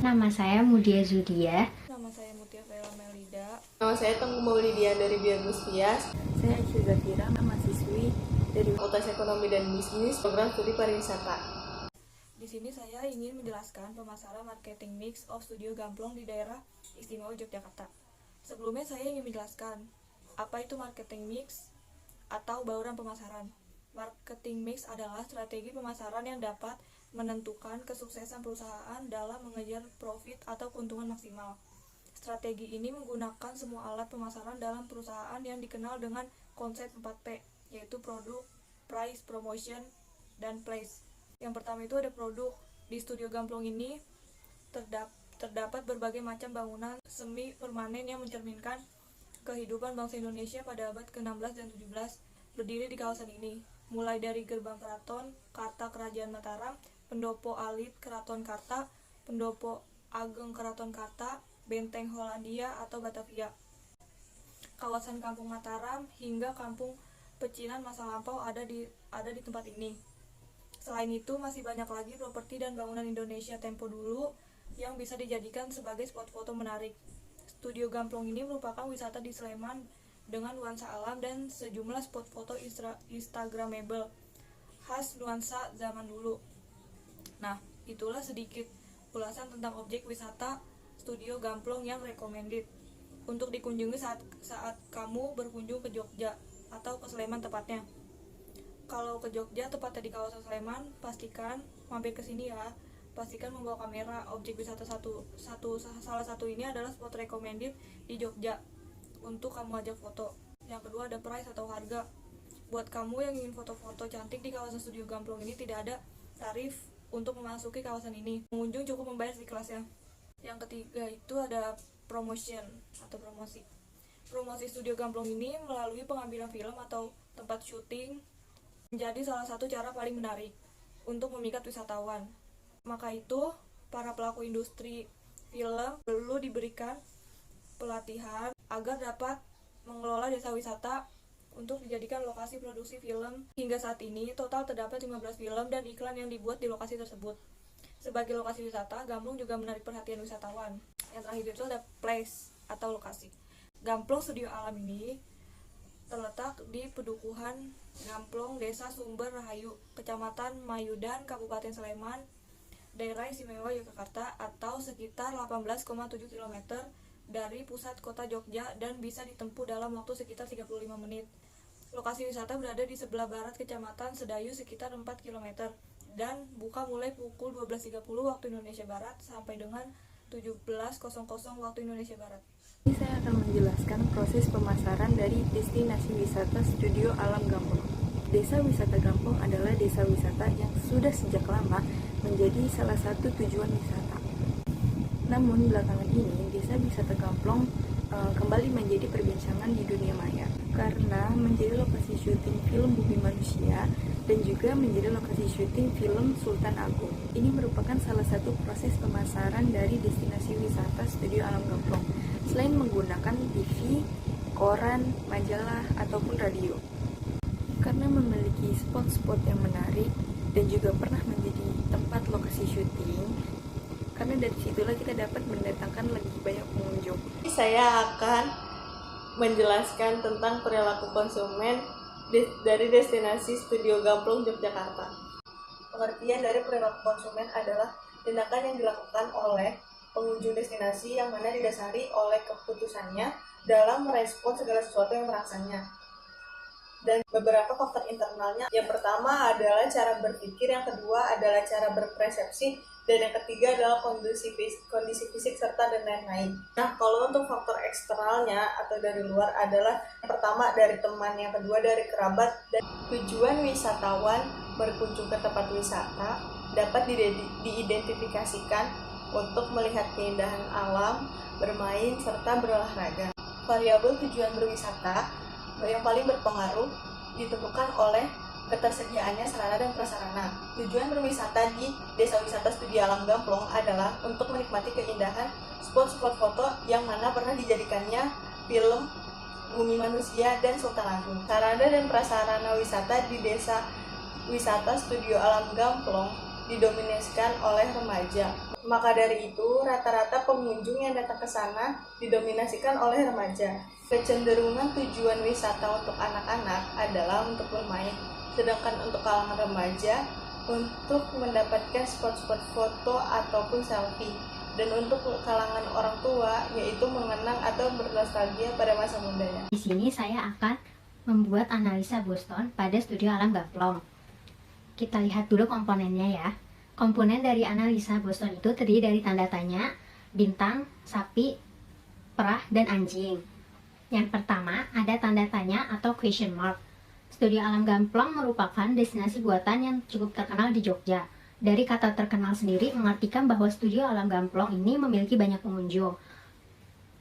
Nama saya Mudia Zudia. Nama saya Mutia Vela Melida. Nama saya Tengku Maulidia dari Biagustias. Saya Aisyah Zafira, mahasiswi dari Fakultas Ekonomi dan Bisnis, Program Studi Pariwisata. Di sini saya ingin menjelaskan pemasaran marketing mix of Studio Gamplong di daerah istimewa Yogyakarta. Sebelumnya saya ingin menjelaskan apa itu marketing mix atau bauran pemasaran. Marketing mix adalah strategi pemasaran yang dapat menentukan kesuksesan perusahaan dalam mengejar profit atau keuntungan maksimal. Strategi ini menggunakan semua alat pemasaran dalam perusahaan yang dikenal dengan konsep 4P, yaitu produk, price, promotion, dan place. Yang pertama itu ada produk. Di Studio Gamplong ini terdapat berbagai macam bangunan semi permanen yang mencerminkan kehidupan bangsa Indonesia pada abad ke-16 dan 17 berdiri di kawasan ini. Mulai dari Gerbang Keraton, Karta Kerajaan Mataram, Pendopo Alit Keraton Karta, Pendopo Ageng Keraton Karta, Benteng Hollandia atau Batavia, kawasan Kampung Mataram hingga Kampung Pecinan masa lampau ada di tempat ini. Selain itu masih banyak lagi properti dan bangunan Indonesia tempo dulu yang bisa dijadikan sebagai spot foto menarik. Studio Gamplong ini merupakan wisata di Sleman dengan nuansa alam dan sejumlah spot foto instagramable khas nuansa zaman dulu. Nah, itulah sedikit ulasan tentang objek wisata Studio Gamplong yang recommended untuk dikunjungi saat kamu berkunjung ke Jogja atau ke Sleman tepatnya. Kalau ke Jogja tepatnya di kawasan Sleman, pastikan mampir ke sini ya. Pastikan membawa kamera. Objek wisata salah satu ini adalah spot recommended di Jogja untuk kamu ajak foto. Yang kedua ada price atau harga. Buat kamu yang ingin foto-foto cantik di kawasan Studio Gamplong ini tidak ada tarif untuk memasuki kawasan ini. Pengunjung cukup membayar di kelasnya. Yang ketiga itu ada promotion atau promosi. Promosi Studio Gamplong ini melalui pengambilan film atau tempat syuting menjadi salah satu cara paling menarik untuk memikat wisatawan. Maka itu, para pelaku industri film perlu diberikan pelatihan agar dapat mengelola desa wisata untuk dijadikan lokasi produksi film. Hingga saat ini, total terdapat 15 film dan iklan yang dibuat di lokasi tersebut. Sebagai lokasi wisata, Gamplong juga menarik perhatian wisatawan. Yang terakhir itu ada place atau lokasi. Gamplong Studio Alam ini terletak di Pedukuhan Gamplong, Desa Sumber Rahayu, Kecamatan Mayudan, Kabupaten Sleman, daerah istimewa Yogyakarta, atau sekitar 18,7 km dari pusat kota Jogja dan bisa ditempuh dalam waktu sekitar 35 menit. Lokasi wisata berada di sebelah barat Kecamatan Sedayu sekitar 4 km dan buka mulai pukul 12.30 waktu Indonesia Barat sampai dengan 17.00 waktu Indonesia Barat. Ini saya akan menjelaskan proses pemasaran dari destinasi wisata Studio Alam Gamplong. Desa wisata Gamplong adalah desa wisata yang sudah sejak lama menjadi salah satu tujuan wisata. Namun belakangan ini desa wisata Gamplong kembali menjadi perbincangan di dunia maya karena menjadi lokasi syuting film Bumi Manusia dan juga menjadi lokasi syuting film Sultan Agung. Ini merupakan salah satu proses pemasaran dari destinasi wisata Studio Alam Gamplong selain menggunakan TV, koran, majalah, ataupun radio. Karena memiliki spot-spot yang menarik dan juga pernah menjadi tempat lokasi syuting, karena dari situlah kita dapat mendatangkan lebih banyak pengunjung. Saya akan menjelaskan tentang perilaku konsumen dari destinasi Studio Gamplong Yogyakarta. Pengertian dari perilaku konsumen adalah tindakan yang dilakukan oleh pengunjung destinasi yang mana didasari oleh keputusannya dalam merespon segala sesuatu yang merangsangnya. Dan beberapa faktor internalnya, yang pertama adalah cara berpikir, yang kedua adalah cara berpersepsi, dan yang ketiga adalah kondisi fisik serta dan lain-lain. Nah, kalau untuk faktor eksternalnya atau dari luar adalah yang pertama dari teman, yang kedua dari kerabat, dan tujuan wisatawan berkunjung ke tempat wisata dapat diidentifikasikan untuk melihat keindahan alam, bermain, serta berolahraga. Variabel tujuan berwisata yang paling berpengaruh ditentukan oleh ketersediaannya sarana dan prasarana. Tujuan berwisata di Desa Wisata Studio Alam Gamplong adalah untuk menikmati keindahan spot-spot foto yang mana pernah dijadikannya film Bumi Manusia dan Sultan Agung. Sarana dan prasarana wisata di Desa Wisata Studio Alam Gamplong didominasikan oleh remaja. Maka dari itu, rata-rata pengunjung yang datang ke sana didominasikan oleh remaja. Kecenderungan tujuan wisata untuk anak-anak adalah untuk bermain, sedangkan untuk kalangan remaja untuk mendapatkan spot-spot foto ataupun selfie. Dan untuk kalangan orang tua, yaitu mengenang atau bernostalgia pada masa mudanya. Di sini saya akan membuat analisa Boston pada studio alam Gamplong. Kita lihat dulu komponennya ya. Komponen dari analisa Boston itu terdiri dari tanda tanya, bintang, sapi, perah, dan anjing. Yang pertama ada tanda tanya atau question mark. Studio alam Gamplong merupakan destinasi buatan yang cukup terkenal di Jogja. Dari kata terkenal sendiri mengartikan bahwa studio alam Gamplong ini memiliki banyak pengunjung.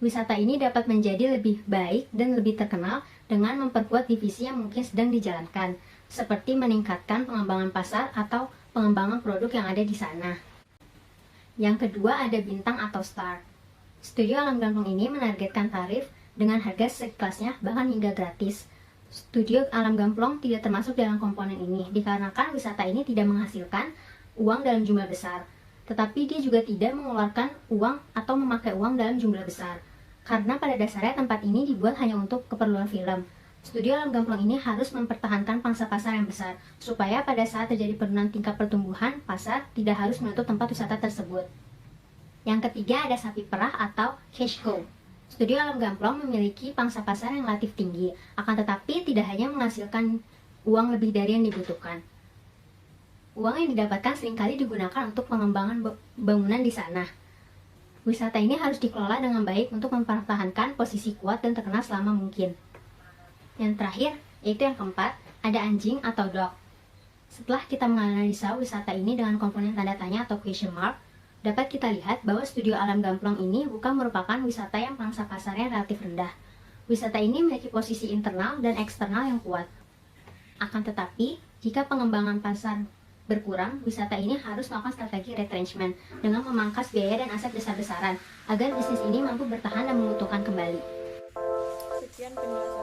Wisata ini dapat menjadi lebih baik dan lebih terkenal dengan memperkuat divisi yang mungkin sedang dijalankan, seperti meningkatkan pengembangan pasar atau pengembangan produk yang ada di sana. Yang kedua ada bintang atau star. Studio alam Gamplong ini menargetkan tarif dengan harga sekelasnya bahkan hingga gratis. Studio alam Gamplong tidak termasuk dalam komponen ini dikarenakan wisata ini tidak menghasilkan uang dalam jumlah besar, tetapi dia juga tidak mengeluarkan uang atau memakai uang dalam jumlah besar, karena pada dasarnya tempat ini dibuat hanya untuk keperluan film. Studio alam Gamplong ini harus mempertahankan pangsa pasar yang besar, supaya pada saat terjadi penurunan tingkat pertumbuhan pasar tidak harus menutup tempat wisata tersebut. Yang ketiga ada sapi perah atau cash cow. Studio alam Gamplong memiliki pangsa pasar yang relatif tinggi, akan tetapi tidak hanya menghasilkan uang lebih dari yang dibutuhkan. Uang yang didapatkan seringkali digunakan untuk pengembangan bangunan di sana. Wisata ini harus dikelola dengan baik untuk mempertahankan posisi kuat dan terkenal selama mungkin. Yang terakhir, yaitu yang keempat, ada anjing atau dog. Setelah kita menganalisa wisata ini dengan komponen tanda tanya atau question mark, dapat kita lihat bahwa studio alam Gamplong ini bukan merupakan wisata yang pangsa pasarnya relatif rendah. Wisata ini memiliki posisi internal dan eksternal yang kuat. Akan tetapi, jika pengembangan pasar berkurang, wisata ini harus melakukan strategi retrenchment dengan memangkas biaya dan aset besar-besaran agar bisnis ini mampu bertahan dan menguntungkan kembali. Sekian penjelasan